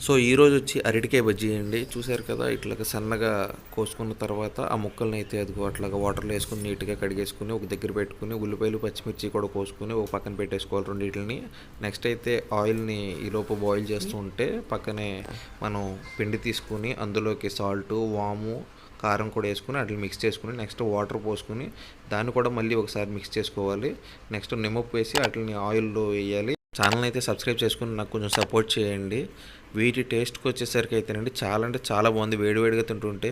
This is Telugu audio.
సో ఈరోజు వచ్చి అరటికాయ బజ్జీ అండి. చూసారు కదా, ఇట్లాగా సన్నగా కోసుకున్న తర్వాత ఆ ముక్కల్ని అయితే అదిగో అట్లాగా వాటర్లో వేసుకుని నీట్గా కడిగేసుకుని ఒక దగ్గర పెట్టుకుని ఉల్లిపాయలు పచ్చిమిర్చి కూడా కోసుకుని ఒక పక్కన పెట్టేసుకోవాలి రెండింటిని. నెక్స్ట్ అయితే ఆయిల్ని ఈలోపు బాయిల్ చేస్తూ ఉంటే పక్కనే మనం పిండి తీసుకుని అందులోకి సాల్టు, వాము, కారం కూడా వేసుకుని అట్లా మిక్స్ చేసుకుని నెక్స్ట్ వాటర్ పోసుకుని దాన్ని కూడా మళ్ళీ ఒకసారి మిక్స్ చేసుకోవాలి. నెక్స్ట్ నిమ్మప్పు వేసి వాటిని ఆయిల్లో వేయాలి. ఛానల్ అయితే సబ్స్క్రైబ్ చేసుకుని నాకు కొంచెం సపోర్ట్ చేయండి. వీటి టేస్ట్కి వచ్చేసరికి అయితేనండి చాలా అంటే చాలా బాగుంది వేడివేడిగా తింటుంటే.